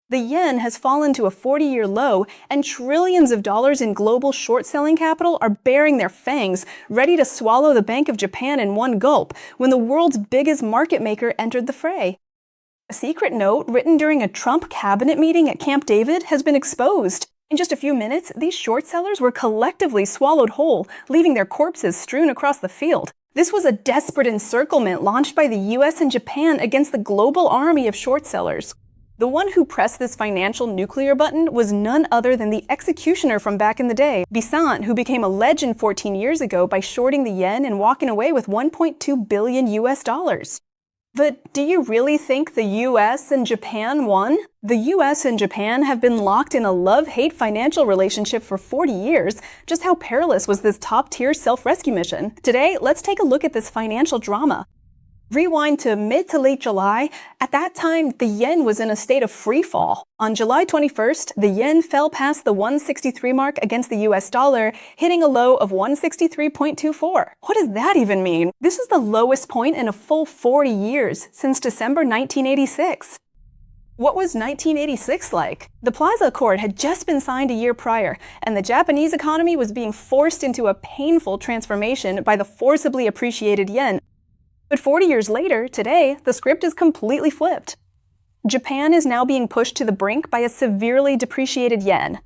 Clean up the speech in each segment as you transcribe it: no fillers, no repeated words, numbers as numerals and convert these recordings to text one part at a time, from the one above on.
The yen has fallen to a 40-year low, and trillions of dollars in global short-selling capital are baring their fangs, ready to swallow the Bank of Japan in one gulp, when the world's biggest market maker entered the fray. A secret note written during a Trump cabinet meeting at Camp David has been exposed. In just a few minutes, these short sellers were collectively swallowed whole, leaving their corpses strewn across the field. This was a desperate encirclement launched by the US and Japan against the global army of short sellers. The one who pressed this financial nuclear button was none other than the executioner from back in the day, Bessent, who became a legend 14 years ago by shorting the yen and walking away with $1.2 billion US. But do you really think the US and Japan won? The US and Japan have been locked in a love-hate financial relationship for 40 years. Just how perilous was this top-tier self-rescue mission? Today, let's take a look at this financial drama. Rewind to mid to late July. At that time, the yen was in a state of free fall. On July 21st, the yen fell past the 163 mark against the US dollar, hitting a low of 163.24. What does that even mean? This is the lowest point in a full 40 years, since December 1986. What was 1986 like? The Plaza Accord had just been signed a year prior, and the Japanese economy was being forced into a painful transformation by the forcibly appreciated yen. But 40 years later, today, the script is completely flipped. Japan is now being pushed to the brink by a severely depreciated yen.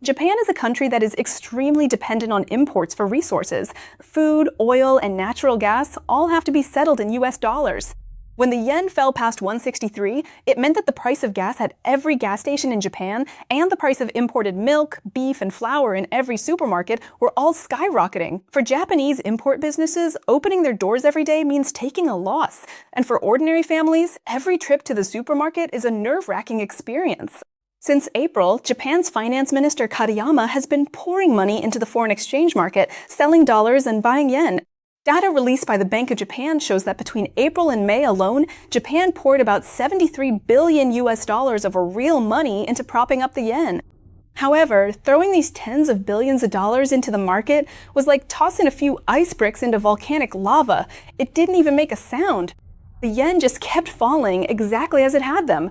Japan is a country that is extremely dependent on imports for resources. Food, oil, and natural gas all have to be settled in US dollars. When the yen fell past 163, it meant that the price of gas at every gas station in Japan and the price of imported milk, beef, and flour in every supermarket were all skyrocketing. For Japanese import businesses, opening their doors every day means taking a loss. And for ordinary families, every trip to the supermarket is a nerve-wracking experience. Since April, Japan's finance minister Katayama has been pouring money into the foreign exchange market, selling dollars and buying yen. Data released by the Bank of Japan shows that between April and May alone, Japan poured about $73 billion of real money into propping up the yen. However, throwing these tens of billions of dollars into the market was like tossing a few ice bricks into volcanic lava. It didn't even make a sound. The yen just kept falling exactly as it had them.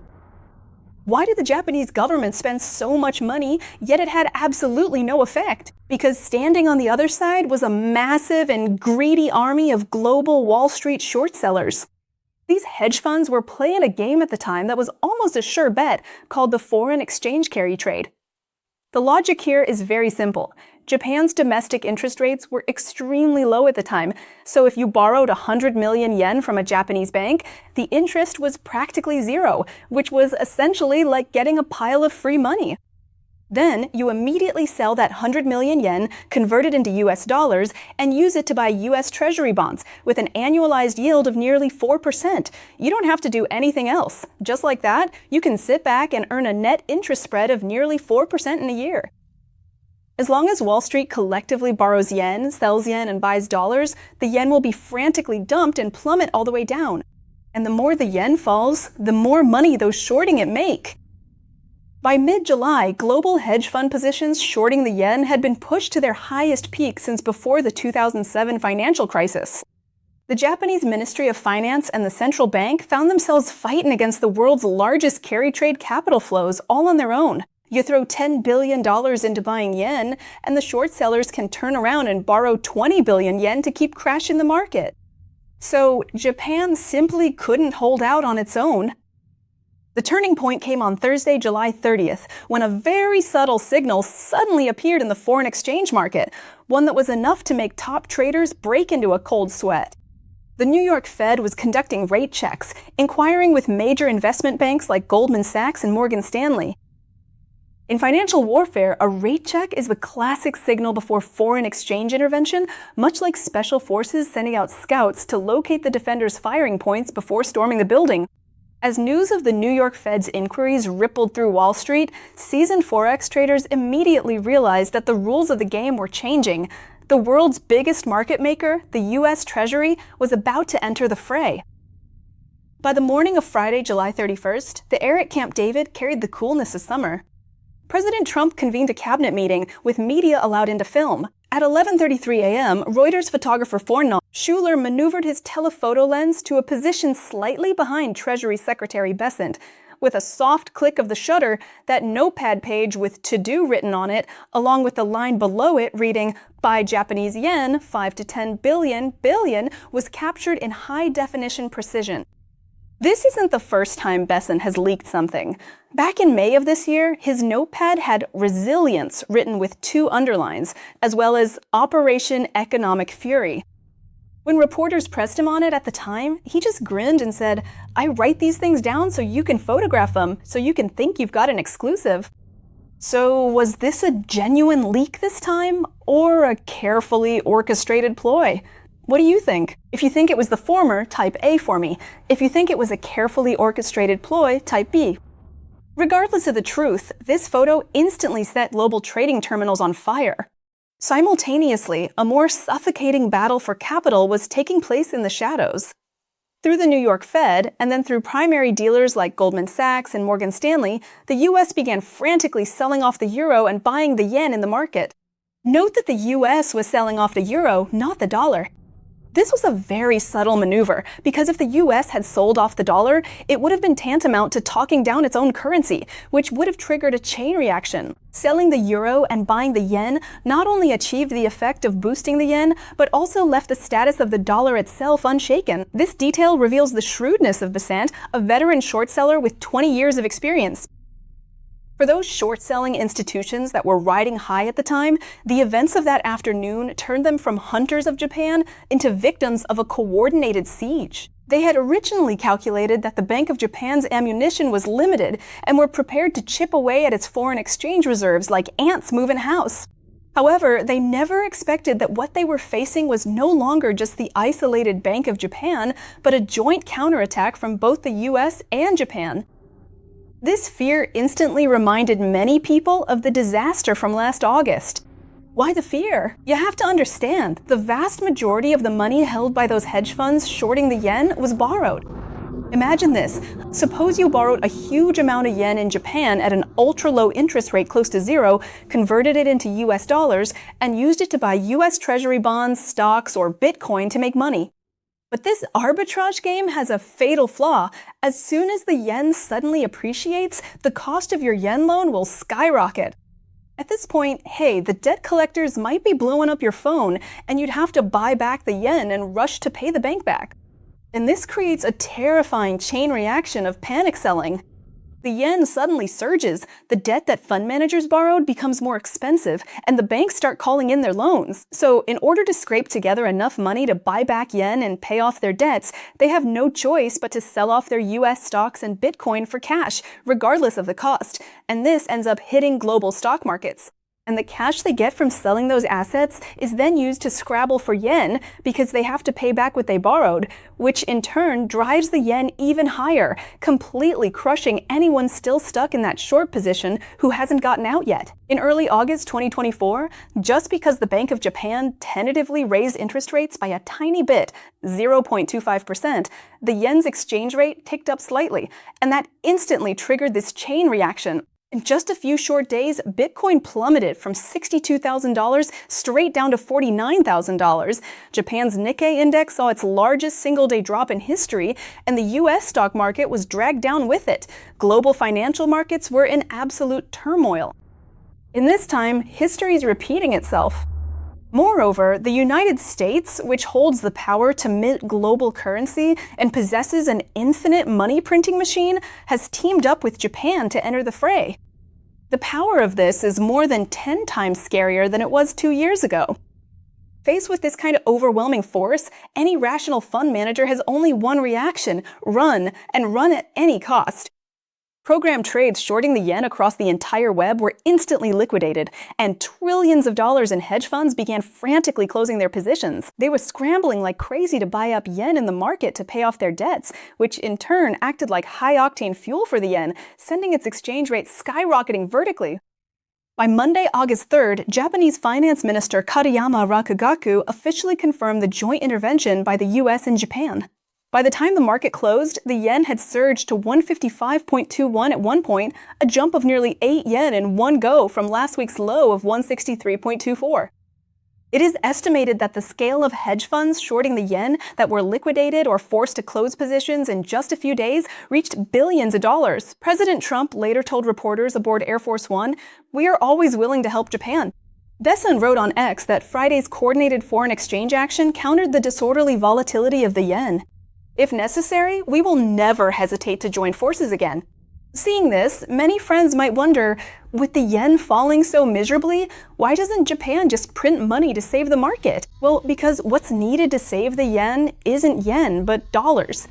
Why did the Japanese government spend so much money, yet it had absolutely no effect? Because standing on the other side was a massive and greedy army of global Wall Street short sellers. These hedge funds were playing a game at the time that was almost a sure bet, called the foreign exchange carry trade. The logic here is very simple. Japan's domestic interest rates were extremely low at the time, so if you borrowed 100 million yen from a Japanese bank, the interest was practically zero, which was essentially like getting a pile of free money. Then, you immediately sell that 100 million yen, convert it into US dollars, and use it to buy US Treasury bonds with an annualized yield of nearly 4%. You don't have to do anything else. Just like that, you can sit back and earn a net interest spread of nearly 4% in a year. As long as Wall Street collectively borrows yen, sells yen, and buys dollars, the yen will be frantically dumped and plummet all the way down. And the more the yen falls, the more money those shorting it make. By mid-July, global hedge fund positions shorting the yen had been pushed to their highest peak since before the 2007 financial crisis. The Japanese Ministry of Finance and the central bank found themselves fighting against the world's largest carry trade capital flows all on their own. You throw $10 billion into buying yen, and the short sellers can turn around and borrow 20 billion yen to keep crashing the market. So Japan simply couldn't hold out on its own. The turning point came on Thursday, July 30th, when a very subtle signal suddenly appeared in the foreign exchange market, one that was enough to make top traders break into a cold sweat. The New York Fed was conducting rate checks, inquiring with major investment banks like Goldman Sachs and Morgan Stanley. In financial warfare, a rate check is the classic signal before foreign exchange intervention, much like special forces sending out scouts to locate the defender's firing points before storming the building. As news of the New York Fed's inquiries rippled through Wall Street, seasoned Forex traders immediately realized that the rules of the game were changing. The world's biggest market maker, the US Treasury, was about to enter the fray. By the morning of Friday, July 31st, the air at Camp David carried the coolness of summer. President Trump convened a cabinet meeting with media allowed into film. At 11:33 a.m., Reuters photographer Fornal Schuler maneuvered his telephoto lens to a position slightly behind Treasury Secretary Bessent. with a soft click of the shutter, that notepad page with to-do written on it, along with the line below it reading, "Buy Japanese yen, 5 to 10 billion," was captured in high-definition precision. This isn't the first time Bessent has leaked something. Back in May of this year, his notepad had "resilience" written with 2 underlines, as well as "Operation Economic Fury." When reporters pressed him on it at the time, he just grinned and said, "I write these things down so you can photograph them, so you can think you've got an exclusive." So was this a genuine leak this time, or a carefully orchestrated ploy? What do you think? If you think it was the former, type A for me. If you think it was a carefully orchestrated ploy, type B. Regardless of the truth, this photo instantly set global trading terminals on fire. Simultaneously, a more suffocating battle for capital was taking place in the shadows. Through the New York Fed, and then through primary dealers like Goldman Sachs and Morgan Stanley, the US began frantically selling off the euro and buying the yen in the market. Note that the US was selling off the euro, not the dollar. This was a very subtle maneuver, because if the US had sold off the dollar, it would have been tantamount to talking down its own currency, which would have triggered a chain reaction. Selling the euro and buying the yen not only achieved the effect of boosting the yen, but also left the status of the dollar itself unshaken. This detail reveals the shrewdness of Bessent, a veteran short seller with 20 years of experience. For those short-selling institutions that were riding high at the time, the events of that afternoon turned them from hunters of Japan into victims of a coordinated siege. They had originally calculated that the Bank of Japan's ammunition was limited and were prepared to chip away at its foreign exchange reserves like ants moving house. However, they never expected that what they were facing was no longer just the isolated Bank of Japan, but a joint counterattack from both the US and Japan. This fear instantly reminded many people of the disaster from last August. Why the fear? You have to understand, the vast majority of the money held by those hedge funds shorting the yen was borrowed. Imagine this. Suppose you borrowed a huge amount of yen in Japan at an ultra-low interest rate close to 0, converted it into US dollars, and used it to buy US Treasury bonds, stocks, or Bitcoin to make money. But this arbitrage game has a fatal flaw. As soon as the yen suddenly appreciates, the cost of your yen loan will skyrocket. At this point, hey, the debt collectors might be blowing up your phone, and you'd have to buy back the yen and rush to pay the bank back. And this creates a terrifying chain reaction of panic selling. The yen suddenly surges, the debt that fund managers borrowed becomes more expensive, and the banks start calling in their loans. So in order to scrape together enough money to buy back yen and pay off their debts, they have no choice but to sell off their US stocks and Bitcoin for cash, regardless of the cost. And this ends up hitting global stock markets. And the cash they get from selling those assets is then used to scrabble for yen because they have to pay back what they borrowed, which in turn drives the yen even higher, completely crushing anyone still stuck in that short position who hasn't gotten out yet. In early August 2024, just because the Bank of Japan tentatively raised interest rates by a tiny bit, 0.25%, the yen's exchange rate ticked up slightly, and that instantly triggered this chain reaction. In just a few short days, Bitcoin plummeted from $62,000 straight down to $49,000. Japan's Nikkei index saw its largest single-day drop in history, and the US stock market was dragged down with it. Global financial markets were in absolute turmoil. In this time, history is repeating itself. Moreover, the United States, which holds the power to mint global currency and possesses an infinite money printing machine, has teamed up with Japan to enter the fray. The power of this is more than 10 times scarier than it was 2 years ago. Faced with this kind of overwhelming force, any rational fund manager has only one reaction: run, and run at any cost. Program trades shorting the yen across the entire web were instantly liquidated, and trillions of dollars in hedge funds began frantically closing their positions. They were scrambling like crazy to buy up yen in the market to pay off their debts, which in turn acted like high-octane fuel for the yen, sending its exchange rate skyrocketing vertically. By Monday, August 3rd, Japanese Finance Minister Katayama Rakugaku officially confirmed the joint intervention by the US and Japan. By the time the market closed, the yen had surged to 155.21 at one point, a jump of nearly 8 yen in one go from last week's low of 163.24. It is estimated that the scale of hedge funds shorting the yen that were liquidated or forced to close positions in just a few days reached billions of dollars. President Trump later told reporters aboard Air Force One, "We are always willing to help Japan." Bessent wrote on X that Friday's coordinated foreign exchange action countered the disorderly volatility of the yen. "If necessary, we will never hesitate to join forces again." Seeing this, many friends might wonder, with the yen falling so miserably, why doesn't Japan just print money to save the market? Well, because what's needed to save the yen isn't yen, but dollars.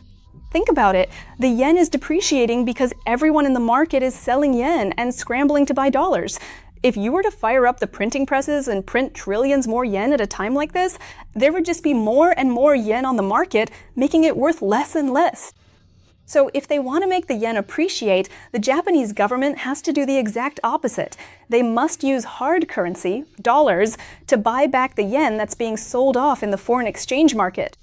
Think about it. The yen is depreciating because everyone in the market is selling yen and scrambling to buy dollars. If you were to fire up the printing presses and print trillions more yen at a time like this, there would just be more and more yen on the market, making it worth less and less. So if they want to make the yen appreciate, the Japanese government has to do the exact opposite. They must use hard currency, dollars, to buy back the yen that's being sold off in the foreign exchange market.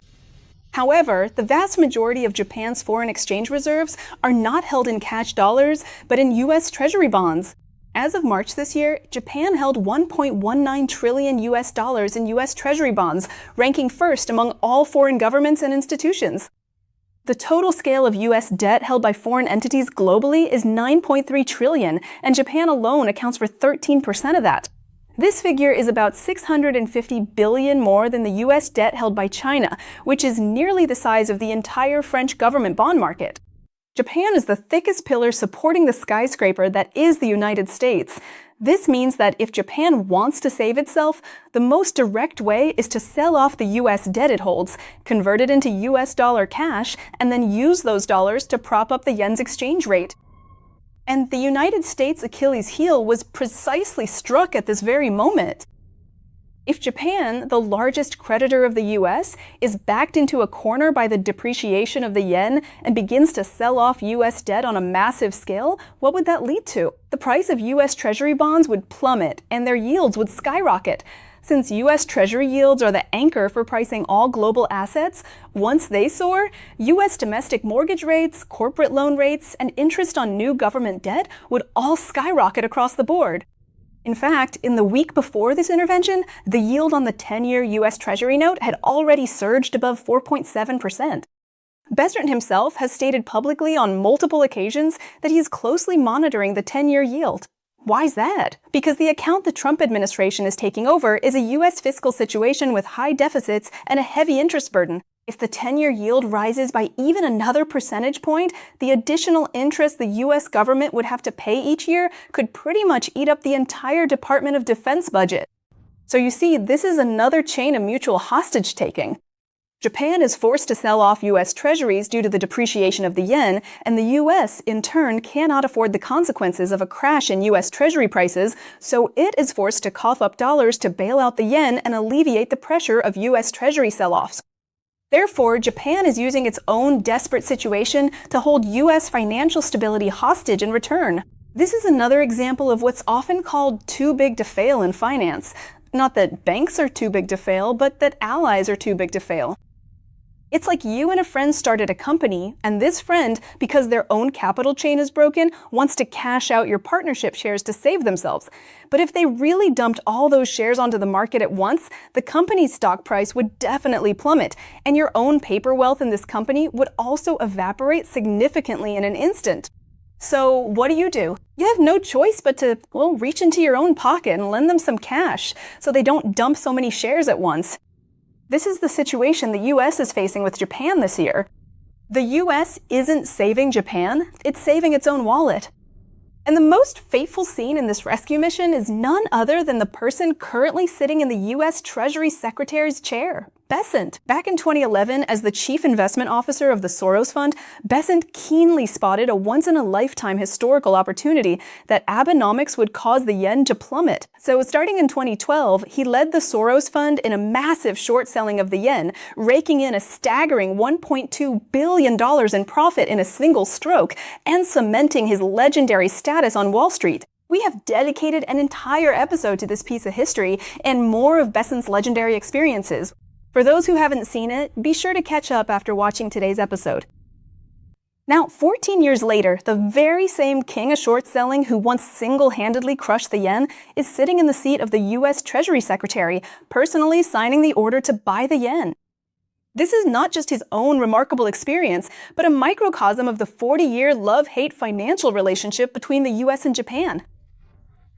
However, the vast majority of Japan's foreign exchange reserves are not held in cash dollars, but in U.S. Treasury bonds. As of March this year, Japan held $1.19 trillion in U.S. Treasury bonds, ranking first among all foreign governments and institutions. The total scale of U.S. debt held by foreign entities globally is $9.3 trillion, and Japan alone accounts for 13% of that. This figure is about $650 billion more than the U.S. debt held by China, which is nearly the size of the entire French government bond market. Japan is the thickest pillar supporting the skyscraper that is the United States. This means that if Japan wants to save itself, the most direct way is to sell off the U.S. debt it holds, convert it into U.S. dollar cash, and then use those dollars to prop up the yen's exchange rate. And the United States' Achilles heel was precisely struck at this very moment. If Japan, the largest creditor of the U.S., is backed into a corner by the depreciation of the yen and begins to sell off U.S. debt on a massive scale, what would that lead to? The price of U.S. Treasury bonds would plummet and their yields would skyrocket. Since U.S. Treasury yields are the anchor for pricing all global assets, once they soar, U.S. domestic mortgage rates, corporate loan rates, and interest on new government debt would all skyrocket across the board. In fact, in the week before this intervention, the yield on the 10-year U.S. Treasury note had already surged above 4.7%. Bessent himself has stated publicly on multiple occasions that he is closely monitoring the 10-year yield. Why's that? Because the account the Trump administration is taking over is a U.S. fiscal situation with high deficits and a heavy interest burden. If the 10-year yield rises by even another percentage point, the additional interest the U.S. government would have to pay each year could pretty much eat up the entire Department of Defense budget. So you see, this is another chain of mutual hostage-taking. Japan is forced to sell off U.S. treasuries due to the depreciation of the yen, and the U.S., in turn, cannot afford the consequences of a crash in U.S. treasury prices, so it is forced to cough up dollars to bail out the yen and alleviate the pressure of U.S. treasury sell-offs. Therefore, Japan is using its own desperate situation to hold U.S. financial stability hostage in return. This is another example of what's often called too big to fail in finance. Not that banks are too big to fail, but that allies are too big to fail. It's like you and a friend started a company, and this friend, because their own capital chain is broken, wants to cash out your partnership shares to save themselves. But if they really dumped all those shares onto the market at once, the company's stock price would definitely plummet, and your own paper wealth in this company would also evaporate significantly in an instant. So what do? You have no choice but to, reach into your own pocket and lend them some cash so they don't dump so many shares at once. This is the situation the U.S. is facing with Japan this year. The U.S. isn't saving Japan, it's saving its own wallet. And the most fateful scene in this rescue mission is none other than the person currently sitting in the U.S. Treasury Secretary's chair, Bessent. Back in 2011, as the chief investment officer of the Soros Fund, Bessent keenly spotted a once-in-a-lifetime historical opportunity that Abenomics would cause the yen to plummet. So starting in 2012, he led the Soros Fund in a massive short selling of the yen, raking in a staggering $1.2 billion in profit in a single stroke, and cementing his legendary status on Wall Street. We have dedicated an entire episode to this piece of history and more of Bessent's legendary experiences. For those who haven't seen it, be sure to catch up after watching today's episode. Now, 14 years later, the very same king of short selling who once single-handedly crushed the yen is sitting in the seat of the U.S. Treasury Secretary, personally signing the order to buy the yen. This is not just his own remarkable experience, but a microcosm of the 40-year love-hate financial relationship between the U.S. and Japan.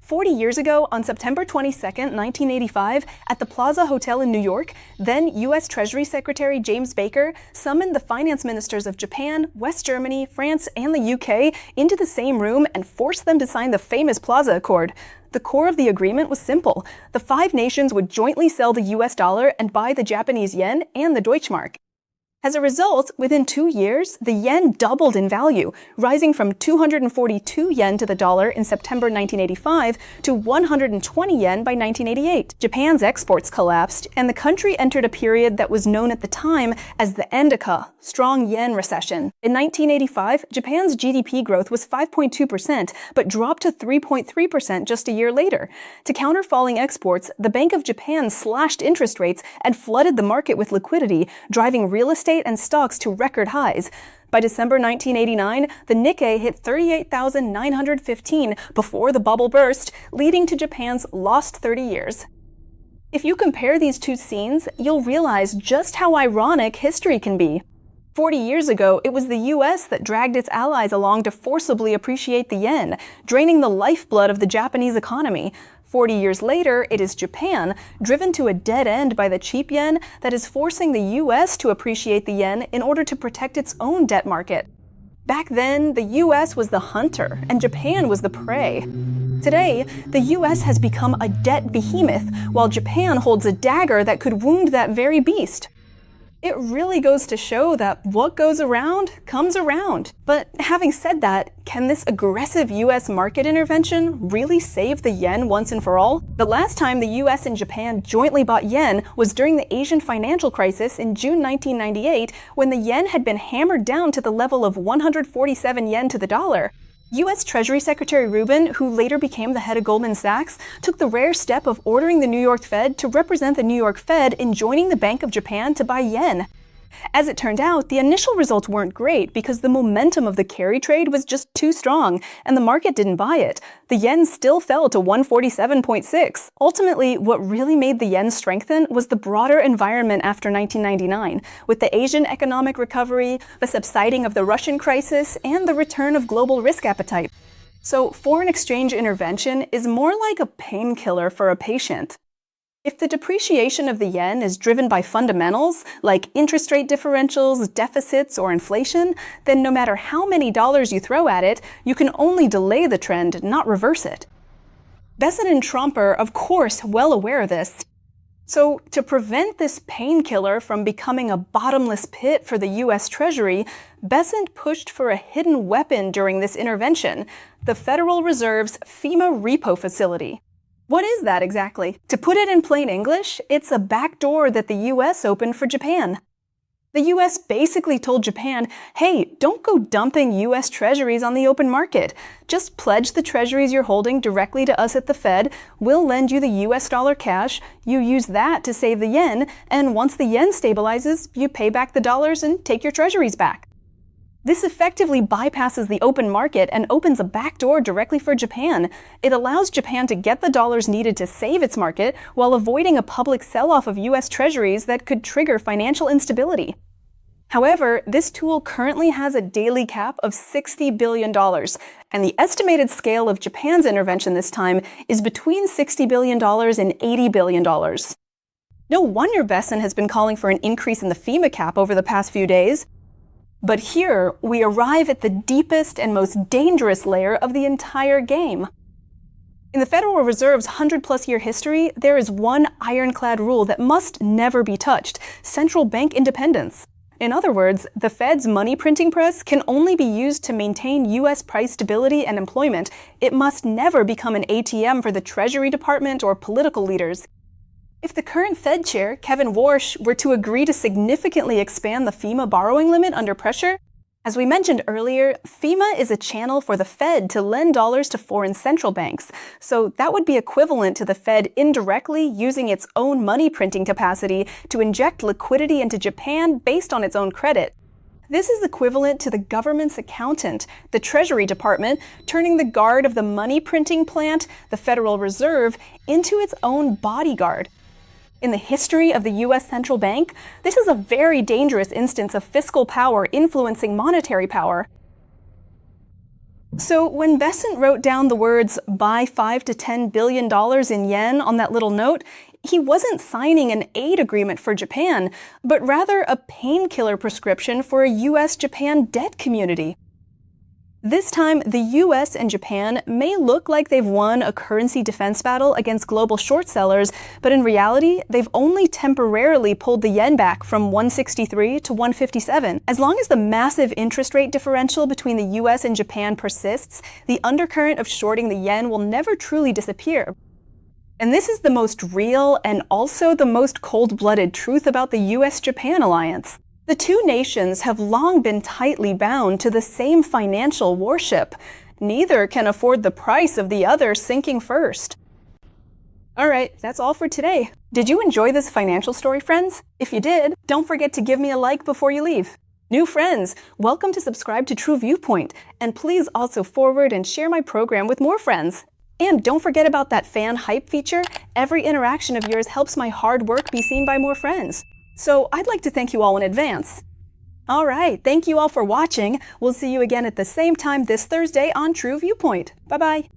40 years ago, on September 22, 1985, at the Plaza Hotel in New York, then U.S. Treasury Secretary James Baker summoned the finance ministers of Japan, West Germany, France, and the UK into the same room and forced them to sign the famous Plaza Accord. The core of the agreement was simple. The 5 nations would jointly sell the US dollar and buy the Japanese yen and the Deutschmark. As a result, within 2 years, the yen doubled in value, rising from 242 yen to the dollar in September 1985 to 120 yen by 1988. Japan's exports collapsed, and the country entered a period that was known at the time as the Endika, strong yen recession. In 1985, Japan's GDP growth was 5.2%, but dropped to 3.3% just a year later. To counter falling exports, the Bank of Japan slashed interest rates and flooded the market with liquidity, driving real estate and stocks to record highs. By December 1989, the Nikkei hit 38,915 before the bubble burst, leading to Japan's lost 30 years. If you compare these two scenes, you'll realize just how ironic history can be. 40 years ago, it was the US that dragged its allies along to forcibly appreciate the yen, draining the lifeblood of the Japanese economy. 40 years later, it is Japan, driven to a dead end by the cheap yen, that is forcing the US to appreciate the yen in order to protect its own debt market. Back then, the US was the hunter, and Japan was the prey. Today, the US has become a debt behemoth, while Japan holds a dagger that could wound that very beast. It really goes to show that what goes around comes around. But having said that, can this aggressive US market intervention really save the yen once and for all? The last time the US and Japan jointly bought yen was during the Asian financial crisis in June 1998, when the yen had been hammered down to the level of 147 yen to the dollar. U.S. Treasury Secretary Rubin, who later became the head of Goldman Sachs, took the rare step of ordering the New York Fed to represent the New York Fed in joining the Bank of Japan to buy yen. As it turned out, the initial results weren't great because the momentum of the carry trade was just too strong, and the market didn't buy it. The yen still fell to 147.6. Ultimately, what really made the yen strengthen was the broader environment after 1999, with the Asian economic recovery, the subsiding of the Russian crisis, and the return of global risk appetite. So foreign exchange intervention is more like a painkiller for a patient. If the depreciation of the yen is driven by fundamentals, like interest rate differentials, deficits, or inflation, then no matter how many dollars you throw at it, you can only delay the trend, not reverse it. Bessent and Trump are, of course, well aware of this. So, to prevent this painkiller from becoming a bottomless pit for the U.S. Treasury, Bessent pushed for a hidden weapon during this intervention, the Federal Reserve's FEMA repo facility. What is that exactly? To put it in plain English, it's a backdoor that the US opened for Japan. The US basically told Japan, hey, don't go dumping US treasuries on the open market. Just pledge the treasuries you're holding directly to us at the Fed, we'll lend you the US dollar cash, you use that to save the yen, and once the yen stabilizes, you pay back the dollars and take your treasuries back. This effectively bypasses the open market and opens a backdoor directly for Japan. It allows Japan to get the dollars needed to save its market while avoiding a public sell-off of US treasuries that could trigger financial instability. However, this tool currently has a daily cap of $60 billion, and the estimated scale of Japan's intervention this time is between $60 billion and $80 billion. No wonder Bessent has been calling for an increase in the FEMA cap over the past few days. But here, we arrive at the deepest and most dangerous layer of the entire game. In the Federal Reserve's 100-plus-year history, there is one ironclad rule that must never be touched: central bank independence. In other words, the Fed's money printing press can only be used to maintain U.S. price stability and employment. It must never become an ATM for the Treasury Department or political leaders. If the current Fed chair, Kevin Warsh, were to agree to significantly expand the FEMA borrowing limit under pressure, as we mentioned earlier, FEMA is a channel for the Fed to lend dollars to foreign central banks, so that would be equivalent to the Fed indirectly using its own money printing capacity to inject liquidity into Japan based on its own credit. This is equivalent to the government's accountant, the Treasury Department, turning the guard of the money printing plant, the Federal Reserve, into its own bodyguard. In the history of the U.S. Central Bank, this is a very dangerous instance of fiscal power influencing monetary power. So when Bessent wrote down the words buy $5 to $10 billion in yen on that little note, he wasn't signing an aid agreement for Japan, but rather a painkiller prescription for a U.S.-Japan debt community. This time, the US and Japan may look like they've won a currency defense battle against global short sellers, but in reality, they've only temporarily pulled the yen back from 163 to 157. As long as the massive interest rate differential between the US and Japan persists, the undercurrent of shorting the yen will never truly disappear. And this is the most real and also the most cold-blooded truth about the US-Japan alliance. The two nations have long been tightly bound to the same financial warship. Neither can afford the price of the other sinking first. Alright, that's all for today. Did you enjoy this financial story, friends? If you did, don't forget to give me a like before you leave. New friends, welcome to subscribe to True Viewpoint, and please also forward and share my program with more friends. And don't forget about that fan hype feature. Every interaction of yours helps my hard work be seen by more friends. So I'd like to thank you all in advance. Alright, thank you all for watching. We'll see you again at the same time this Thursday on True Viewpoint. Bye-bye.